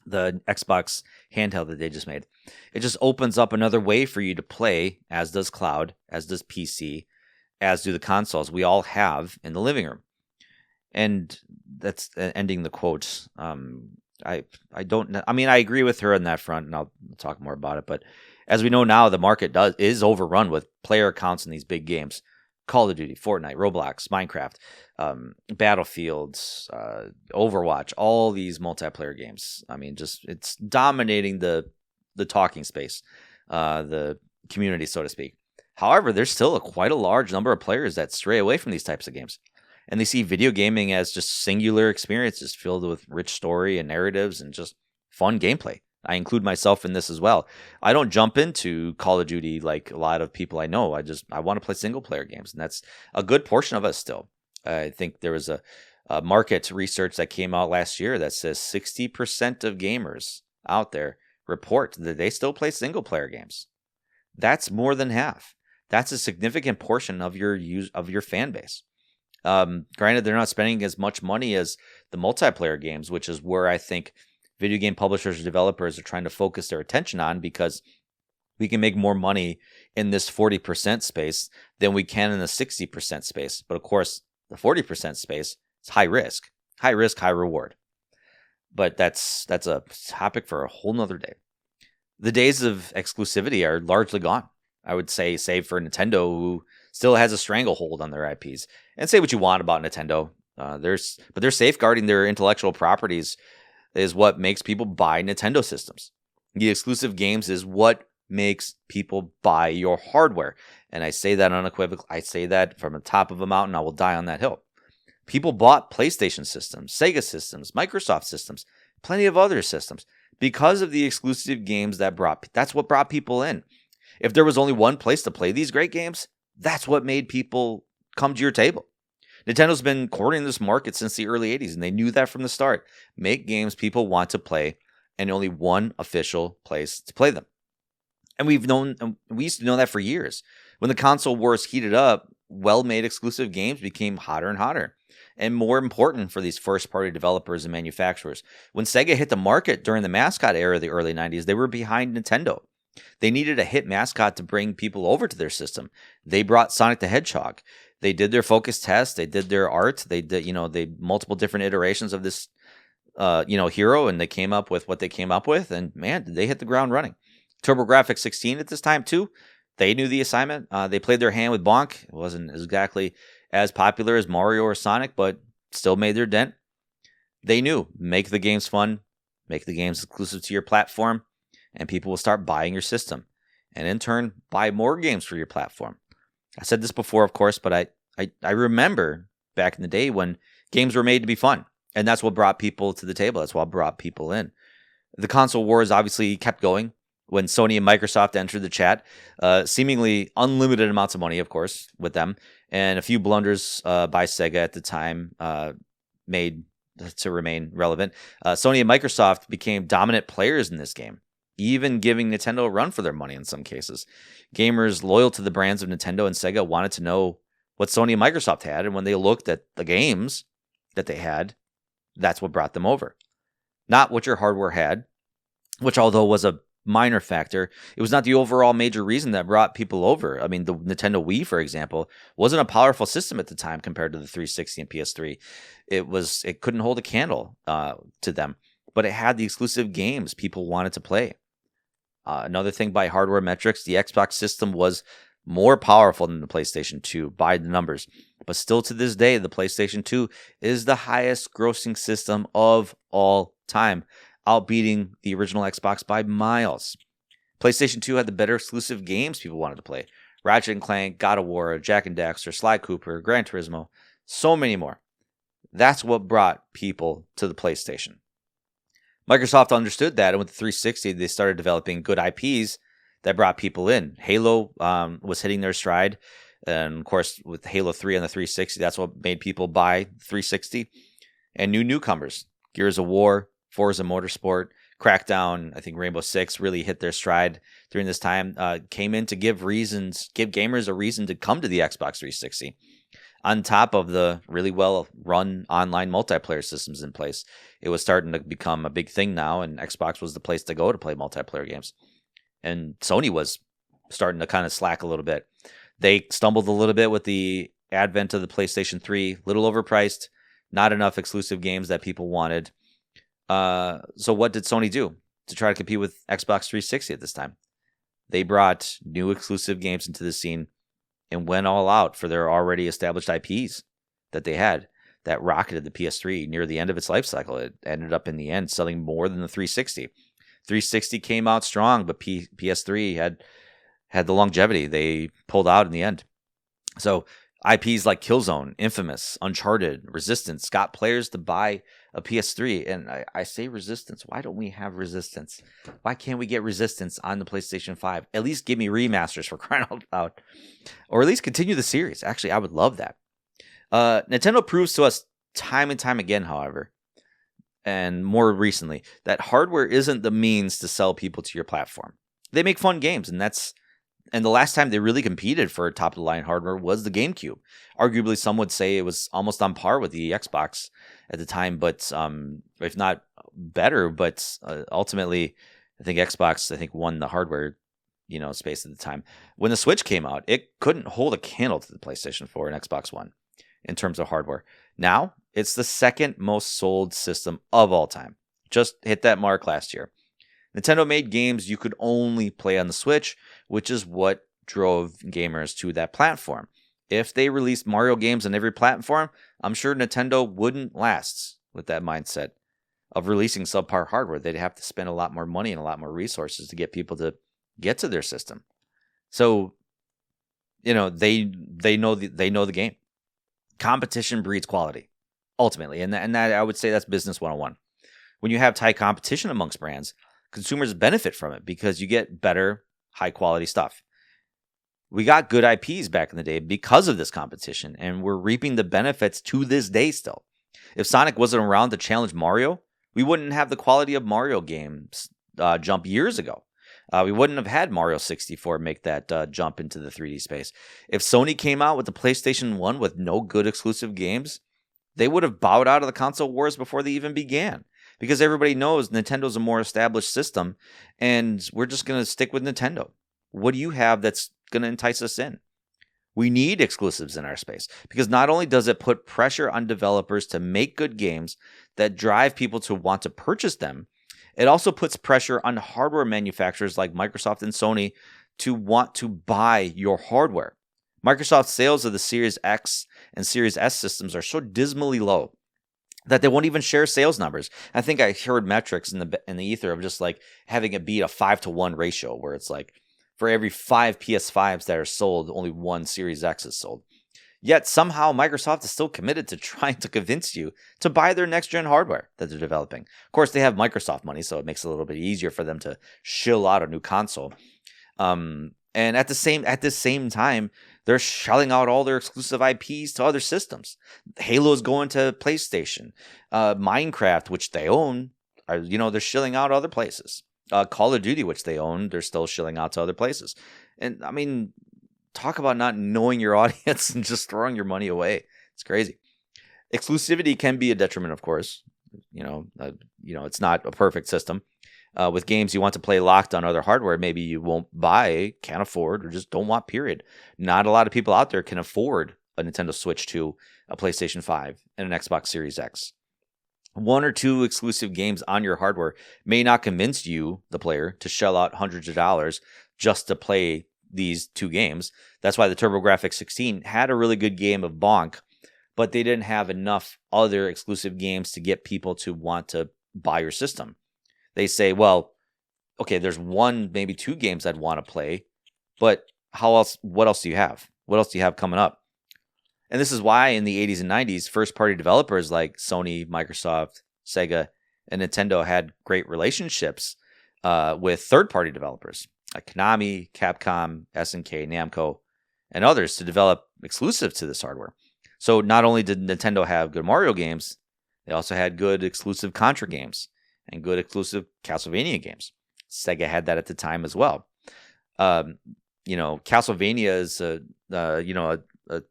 the Xbox handheld that they just made. It just opens up another way for you to play, as does cloud, as does PC, as do the consoles we all have in the living room. And that's ending the quote. I agree with her on that front, and I'll talk more about it. But as we know now, the market is overrun with player counts in these big games. Call of Duty, Fortnite, Roblox, Minecraft, Battlefields, Overwatch, all these multiplayer games. I mean, it's dominating the talking space, the community, so to speak. However, there's still quite a large number of players that stray away from these types of games. And they see video gaming as just singular experiences filled with rich story and narratives and just fun gameplay. I include myself in this as well. I don't jump into Call of Duty like a lot of people I know. I want to play single player games, and that's a good portion of us still. I think there was a market research that came out last year that says 60% of gamers out there report that they still play single player games. That's more than half. That's a significant portion of your fan base. Granted, they're not spending as much money as the multiplayer games, which is where I think video game publishers or developers are trying to focus their attention on, because we can make more money in this 40% space than we can in the 60% space. But of course, the 40% space is high risk, high reward. But that's a topic for a whole nother day. The days of exclusivity are largely gone, I would say, save for Nintendo, who still has a stranglehold on their IPs. And say what you want about Nintendo, but they're safeguarding their intellectual properties is what makes people buy Nintendo systems. The exclusive games is what makes people buy your hardware. And I say that unequivocally. I say that from the top of a mountain. I will die on that hill. People bought PlayStation systems, Sega systems, Microsoft systems, plenty of other systems because of the exclusive games that's what brought people in. If there was only one place to play these great games, that's what made people come to your table. Nintendo's been courting this market since the early 80s, and they knew that from the start. Make games people want to play, and only one official place to play them. And we used to know that for years. When the console wars heated up, well-made exclusive games became hotter and hotter, and more important for these first-party developers and manufacturers. When Sega hit the market during the mascot era of the early 90s, they were behind Nintendo. They needed a hit mascot to bring people over to their system. They brought Sonic the Hedgehog. They did their focus test. They did their art. They did, multiple different iterations of this, hero, and they came up with what they came up with. And man, did they hit the ground running. TurboGrafx 16 at this time too. They knew the assignment. They played their hand with Bonk. It wasn't exactly as popular as Mario or Sonic, but still made their dent. They knew, make the games fun, make the games exclusive to your platform, and people will start buying your system, and in turn, buy more games for your platform. I said this before, of course, but I remember back in the day when games were made to be fun, and that's what brought people to the table. That's what brought people in. The console wars obviously kept going when Sony and Microsoft entered the chat, seemingly unlimited amounts of money, of course, with them, and a few blunders by Sega at the time made to remain relevant. Sony and Microsoft became dominant players in this game, even giving Nintendo a run for their money in some cases. Gamers loyal to the brands of Nintendo and Sega wanted to know what Sony and Microsoft had. And when they looked at the games that they had, that's what brought them over. Not what your hardware had, which although was a minor factor, it was not the overall major reason that brought people over. I mean, the Nintendo Wii, for example, wasn't a powerful system at the time compared to the 360 and PS3. It couldn't hold a candle to them, but it had the exclusive games people wanted to play. Another thing by hardware metrics, the Xbox system was more powerful than the PlayStation 2 by the numbers. But still to this day, the PlayStation 2 is the highest grossing system of all time, outbeating the original Xbox by miles. PlayStation 2 had the better exclusive games people wanted to play. Ratchet & Clank, God of War, Jak and Daxter, Sly Cooper, Gran Turismo, so many more. That's what brought people to the PlayStation. Microsoft understood that, and with the 360, they started developing good IPs that brought people in. Halo was hitting their stride, and of course, with Halo 3 on the 360, that's what made people buy 360. And newcomers, Gears of War, Forza Motorsport, Crackdown, I think Rainbow Six really hit their stride during this time, came in to give gamers a reason to come to the Xbox 360. On top of the really well-run online multiplayer systems in place. It was starting to become a big thing now, and Xbox was the place to go to play multiplayer games. And Sony was starting to kind of slack a little bit. They stumbled a little bit with the advent of the PlayStation 3, little overpriced, not enough exclusive games that people wanted. So what did Sony do to try to compete with Xbox 360 at this time? They brought new exclusive games into the scene and went all out for their already established IPs that they had that rocketed the PS3 near the end of its life cycle. It ended up in the end selling more than the 360. 360 came out strong, but PS3 had the longevity. They pulled out in the end. So IPs like Killzone, Infamous, Uncharted, Resistance got players to buy a PS3. And I say Resistance. Why don't we have Resistance? Why can't we get Resistance on the PlayStation 5? At least give me remasters, for crying out loud. Or at least continue the series. Actually, I would love that. Nintendo proves to us time and time again, however, and more recently, that hardware isn't the means to sell people to your platform. They make fun games, and the last time they really competed for top-of-the-line hardware was the GameCube. Arguably, some would say it was almost on par with the Xbox at the time, but if not better. But ultimately, I think Xbox won the hardware space at the time. When the Switch came out, it couldn't hold a candle to the PlayStation 4 and Xbox One in terms of hardware. Now, it's the second most sold system of all time. Just hit that mark last year. Nintendo made games you could only play on the Switch, which is what drove gamers to that platform. If they released Mario games on every platform, I'm sure Nintendo wouldn't last with that mindset of releasing subpar hardware. They'd have to spend a lot more money and a lot more resources to get people to get to their system. So, they know the game. Competition breeds quality, ultimately, and that I would say that's business 101. When you have tight competition amongst brands, consumers benefit from it because you get better, high-quality stuff. We got good IPs back in the day because of this competition, and we're reaping the benefits to this day still. If Sonic wasn't around to challenge Mario, we wouldn't have the quality of Mario games jump years ago. We wouldn't have had Mario 64 make that jump into the 3D space. If Sony came out with the PlayStation 1 with no good exclusive games, they would have bowed out of the console wars before they even began. Because everybody knows Nintendo's a more established system, and we're just going to stick with Nintendo. What do you have that's going to entice us in? We need exclusives in our space, because not only does it put pressure on developers to make good games that drive people to want to purchase them, it also puts pressure on hardware manufacturers like Microsoft and Sony to want to buy your hardware. Microsoft's sales of the Series X and Series S systems are so dismally low that they won't even share sales numbers. I think I heard metrics in the ether of just like having it be a 5-to-1 ratio, where it's like for every 5 PS5s that are sold, only 1 Series X is sold. Yet somehow Microsoft is still committed to trying to convince you to buy their next-gen hardware that they're developing. Of course, they have Microsoft money, so it makes it a little bit easier for them to shill out a new console. And at the same time, they're shelling out all their exclusive IPs to other systems. Halo is going to PlayStation. Minecraft, which they own, they're shilling out other places. Call of Duty, which they own, they're still shilling out to other places. And I mean, talk about not knowing your audience and just throwing your money away. It's crazy. Exclusivity can be a detriment, of course. It's not a perfect system. With games you want to play locked on other hardware, maybe you won't buy, can't afford, or just don't want, period. Not a lot of people out there can afford a Nintendo Switch 2, a PlayStation 5, and an Xbox Series X. One or two exclusive games on your hardware may not convince you, the player, to shell out hundreds of dollars just to play these two games. That's why the TurboGrafx 16 had a really good game of Bonk, but they didn't have enough other exclusive games to get people to want to buy your system. They say, well, okay, there's one, maybe two games I'd want to play, but what else do you have? What else do you have coming up? And this is why in the 80s and 90s, first-party developers like Sony, Microsoft, Sega, and Nintendo had great relationships with third-party developers like Konami, Capcom, SNK, Namco, and others to develop exclusive to this hardware. So not only did Nintendo have good Mario games, they also had good exclusive Contra games and good exclusive Castlevania games. Sega had that at the time as well. Castlevania is a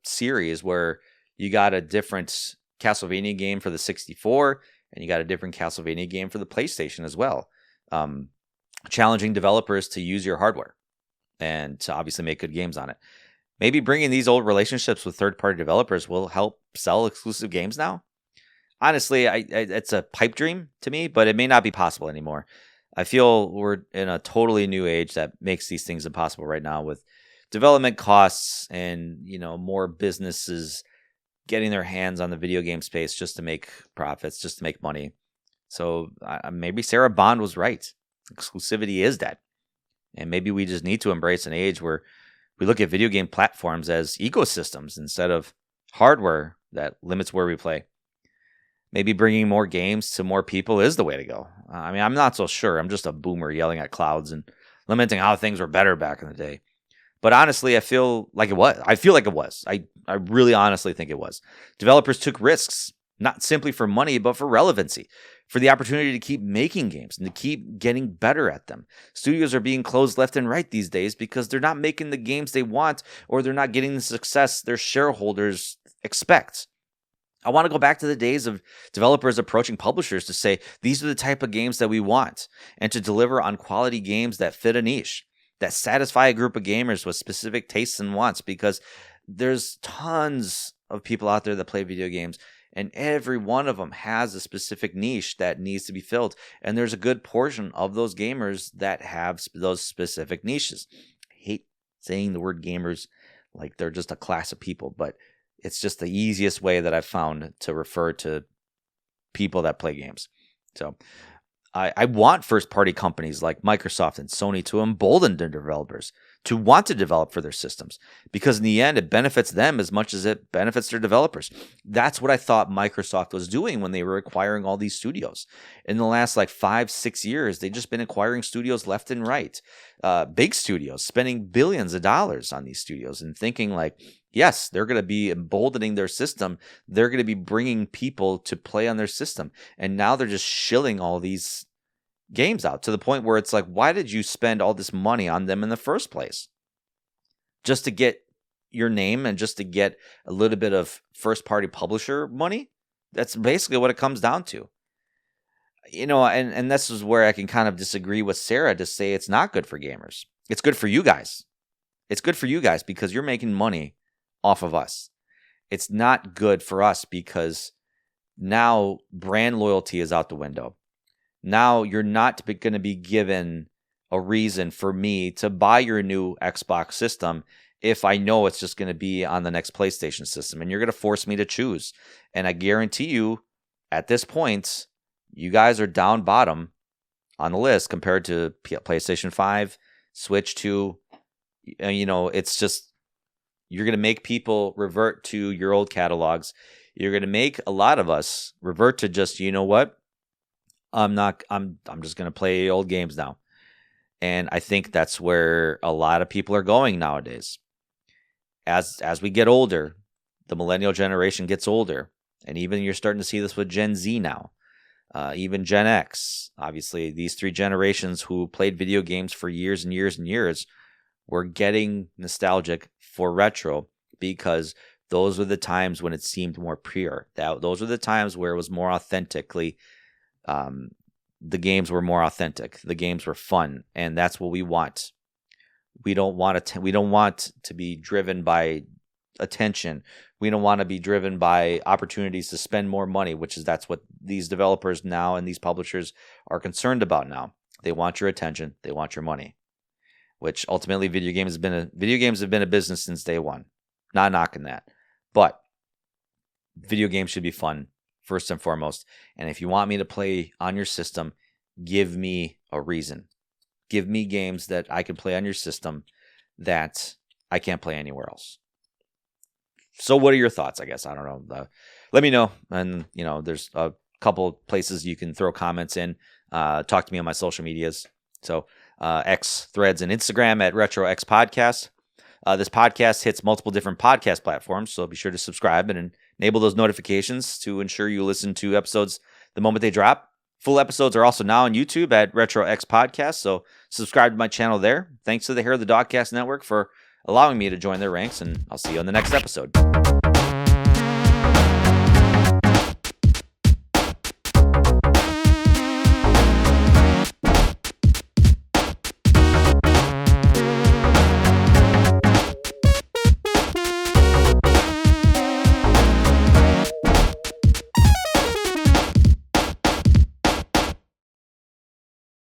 series where you got a different Castlevania game for the 64 and you got a different Castlevania game for the PlayStation as well. Challenging developers to use your hardware and to obviously make good games on it. Maybe bringing these old relationships with third-party developers will help sell exclusive games now. Honestly, it's a pipe dream to me, but it may not be possible anymore. I feel we're in a totally new age that makes these things impossible right now with development costs and, more businesses getting their hands on the video game space just to make profits, just to make money. So maybe Sarah Bond was right. Exclusivity is dead. And maybe we just need to embrace an age where we look at video game platforms as ecosystems instead of hardware that limits where we play. Maybe bringing more games to more people is the way to go. I'm not so sure. I'm just a boomer yelling at clouds and lamenting how things were better back in the day. But honestly, I feel like it was. I really honestly think it was. Developers took risks, not simply for money, but for relevancy, for the opportunity to keep making games and to keep getting better at them. Studios are being closed left and right these days because they're not making the games they want or they're not getting the success their shareholders expect. I want to go back to the days of developers approaching publishers to say, these are the type of games that we want, and to deliver on quality games that fit a niche, that satisfy a group of gamers with specific tastes and wants, because there's tons of people out there that play video games, and every one of them has a specific niche that needs to be filled. And there's a good portion of those gamers that have those specific niches. I hate saying the word gamers like they're just a class of people, but it's just the easiest way that I've found to refer to people that play games. So I want first-party companies like Microsoft and Sony to embolden their developers to want to develop for their systems, because in the end, it benefits them as much as it benefits their developers. That's what I thought Microsoft was doing when they were acquiring all these studios. In the last 5-6 years, they've just been acquiring studios left and right. Big studios, spending billions of dollars on these studios and thinking yes, they're going to be emboldening their system. They're going to be bringing people to play on their system. And now they're just shilling all these games out to the point where it's why did you spend all this money on them in the first place? Just to get your name and just to get a little bit of first-party publisher money? That's basically what it comes down to. And this is where I can kind of disagree with Sarah to say it's not good for gamers. It's good for you guys. It's good for you guys because you're making money off of us. It's not good for us because now brand loyalty is out the window. Now you're not going to be given a reason for me to buy your new Xbox system if I know it's just going to be on the next PlayStation system, and you're going to force me to choose. And I guarantee you, at this point, you guys are down bottom on the list compared to PlayStation 5, Switch 2. It's just, you're going to make people revert to your old catalogs. You're going to make a lot of us revert to just, what? I'm just going to play old games now. And I think that's where a lot of people are going nowadays. As we get older, the millennial generation gets older. And even you're starting to see this with Gen Z now. Even Gen X. Obviously, these three generations who played video games for years and years and years were getting nostalgic for retro because those were the times when it seemed more pure. Those were the times where it was more authentically. The games were more authentic. The games were fun, and that's what we want. We don't want to be driven by attention. We don't want to be driven by opportunities to spend more money, that's what these developers now and these publishers are concerned about now. They want your attention. They want your money, which ultimately video games have been a business since day one. Not knocking that, but video games should be fun first and foremost. And if you want me to play on your system, give me a reason. Give me games that I can play on your system that I can't play anywhere else. So what are your thoughts? I guess, I don't know. Let me know. And, there's a couple places you can throw comments in. Talk to me on my social medias. So X, Threads, and Instagram at RetroX Podcast. This podcast hits multiple different podcast platforms, so be sure to subscribe and enable those notifications to ensure you listen to episodes the moment they drop. Full episodes are also now on YouTube at RetroX Podcast, so subscribe to my channel there. Thanks to the Hair of the Dogcast Network for allowing me to join their ranks, and I'll see you on the next episode.